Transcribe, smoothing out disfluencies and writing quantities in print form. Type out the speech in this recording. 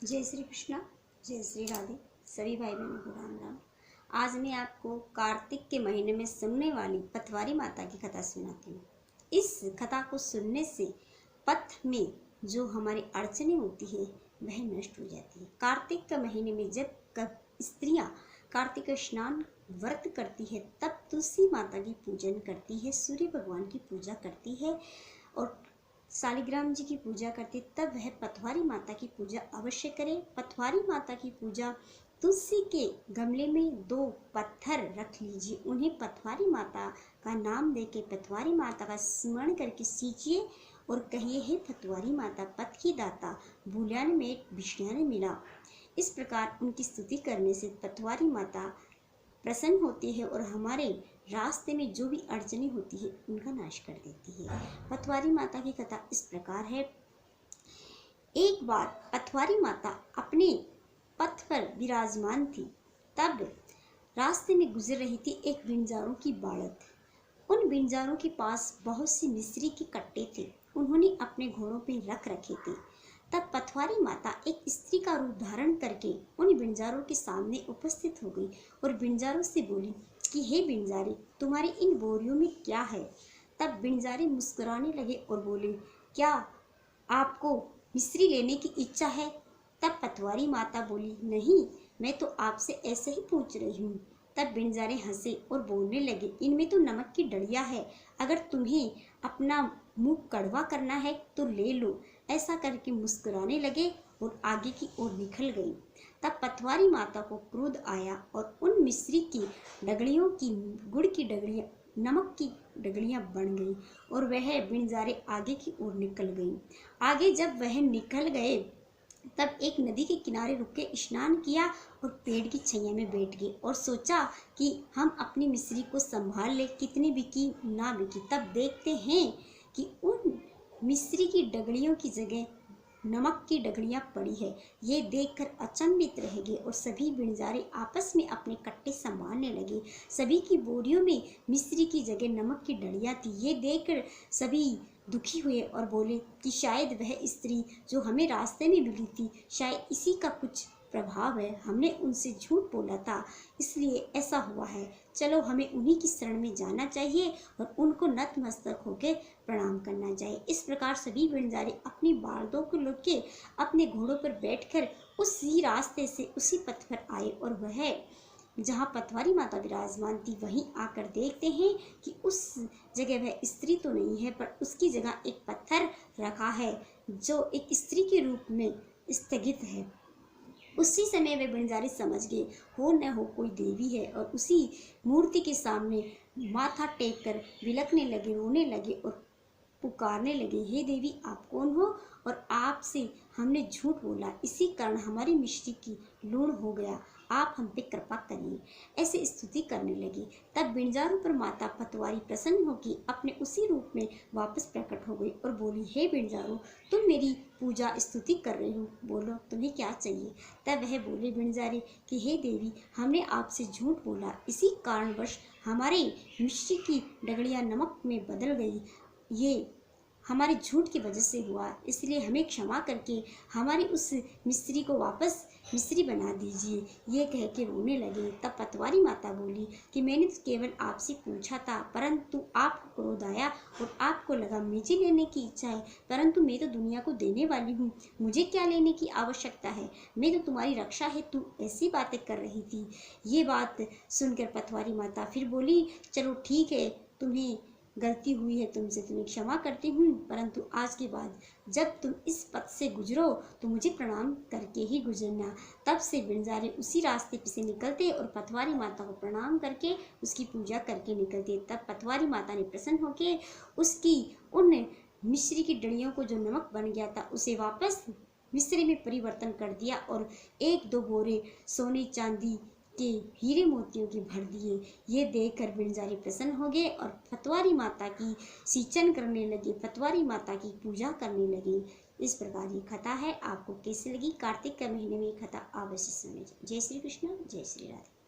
जय श्री कृष्णा, जय श्री राधे। सभी भाई बहनों को राम राम। आज मैं आपको कार्तिक के महीने में सुनने वाली पथवारी माता की कथा सुनाती हूँ। इस कथा को सुनने से पथ में जो हमारी अड़चने होती है वह नष्ट हो जाती है। कार्तिक के महीने में जब स्त्रियां कार्तिक स्नान व्रत करती है तब तुलसी माता की पूजन करती है, सूर्य भगवान की पूजा करती है और शालिग्राम जी की पूजा करती, तब वह पथवारी माता की पूजा अवश्य करें। पथवारी माता की पूजा तुलसी के गमले में 2 पत्थर रख लीजिए, उन्हें पथवारी माता का नाम देके पथवारी माता का स्मरण करके सींचिए और कहिए, हे पथवारी माता पथ की दाता, भूल्यान में विष्णु मिला। इस प्रकार उनकी स्तुति करने से पथवारी माता प्रसन्न होती है और हमारे रास्ते में जो भी अड़चने होती है उनका नाश कर देती है। पथवारी माता की कथा इस प्रकार है। एक बार पथवारी माता अपने पथ पर विराजमान थी, तब रास्ते में गुजर रही थी एक बिंजारों की बाड़त। उन बिंजारों के पास बहुत सी मिश्री के कट्टे थे, उन्होंने अपने घोड़ों पर रख रखे थे। तब पथवारी माता एक स्त्री का रूप धारण करके उन बिंजारों के सामने उपस्थित हो गई और बिंजारों से बोली कि हे बिंजारे, तुम्हारी इन बोरियों में क्या है? तब बिंजारे मुस्कुराने लगे और बोले, क्या आपको मिश्री लेने की इच्छा है? तब पथवारी माता बोली, नहीं, मैं तो आपसे ऐसे ही पूछ रही हूँ। तब बिंजारे हंसे और बोलने लगे, इनमें तो नमक की डलिया है, अगर तुम्हें अपना मुंह कड़वा करना है तो ले लो। ऐसा करके मुस्कुराने लगे और आगे की ओर निकल गई। तब पथवारी माता को क्रोध आया और उन मिश्री की डगड़ियों की गुड़ की डगड़ियाँ नमक की डगड़ियाँ बन गई और वह बिंजारे आगे की ओर निकल गई। आगे जब वह निकल गए तब एक नदी के किनारे रुक के स्नान किया और पेड़ की छैया में बैठ गए और सोचा कि हम अपनी मिश्री को संभाल ले, कितनी बिकी ना बिकी। तब देखते हैं कि उन मिश्री की डगड़ियों की जगह नमक की डगड़ियाँ पड़ी है। ये देखकर अचंभित रह गए और सभी बिंजारे आपस में अपने कट्टे संभालने लगे। सभी की बोरियों में मिश्री की जगह नमक की डलियाँ थी। ये देखकर सभी दुखी हुए और बोले कि शायद वह स्त्री जो हमें रास्ते में मिली थी, शायद इसी का कुछ प्रभाव है, हमने उनसे झूठ बोला था इसलिए ऐसा हुआ है। चलो हमें उन्हीं की शरण में जाना चाहिए और उनको नतमस्तक होकर प्रणाम करना चाहिए। इस प्रकार सभी बिंजारे अपनी बालदों को लेके अपने घोड़ों पर बैठकर उसी रास्ते से उसी पथ पर आए और वह जहाँ पथवारी माता विराजमान थी वहीं आकर देखते हैं कि उस जगह वह स्त्री तो नहीं है, पर उसकी जगह एक पत्थर रखा है जो एक स्त्री के रूप में स्थगित है। उसी समय वे बिंजारे समझ गए, हो न हो कोई देवी है, और उसी मूर्ति के सामने माथा टेक कर बिलखने लगे, रोने लगे और पुकारने लगे, हे देवी आप कौन हो और आपसे हमने झूठ बोला, इसी कारण हमारी मिश्री की लूण हो गया, आप हम पे कृपा करिए। ऐसे स्तुति करने लगी। तब बिंजारों पर माता पतवारी प्रसन्न होकर अपने उसी रूप में वापस प्रकट हो गई और बोली, हे बिंजारों, तुम मेरी पूजा स्तुति कर रहे हो, बोलो तुम्हें क्या चाहिए? तब वह बोले बिंजारे कि हे देवी, हमने आपसे झूठ बोला, इसी कारणवश हमारे मिश्री की डगड़ियाँ नमक में बदल गई, ये हमारे झूठ की वजह से हुआ, इसलिए हमें क्षमा करके हमारी उस मिस्त्री को वापस मिस्त्री बना दीजिए। ये कह के रोने लगे। तब पतवारी माता बोली कि मैंने तो केवल आपसे पूछा था, परंतु आपको क्रोध आया और आपको लगा मुझे लेने की इच्छा है, परंतु मैं तो दुनिया को देने वाली हूँ, मुझे क्या लेने की आवश्यकता है, मैं तो तुम्हारी रक्षा हेतु ऐसी बातें कर रही थी। ये बात सुनकर पतवारी माता फिर बोली, चलो ठीक है, तुम्हें गलती हुई है, तुमसे तुम्हें क्षमा करती हूँ, परंतु आज के बाद जब तुम इस पथ से गुजरो तो मुझे प्रणाम करके ही गुजरना। तब से बिंजारे उसी रास्ते से निकलते और पथवारी माता को प्रणाम करके उसकी पूजा करके निकलते। तब पथवारी माता ने प्रसन्न होकर उसकी उन मिश्री की डलियों को जो नमक बन गया था उसे वापस मिश्री में परिवर्तन कर दिया और 1-2 बोरे सोने चांदी के हीरे मोतियों के भर दिए। ये देखकर बिंजारे प्रसन्न हो गए और पतवारी माता की सिंचन करने लगे, पतवारी माता की पूजा करने लगे। इस प्रकार ये कथा है। आपको कैसी लगी? कार्तिक के महीने में ये कथा अवश्य सुने। जय श्री कृष्ण, जय श्री राधे।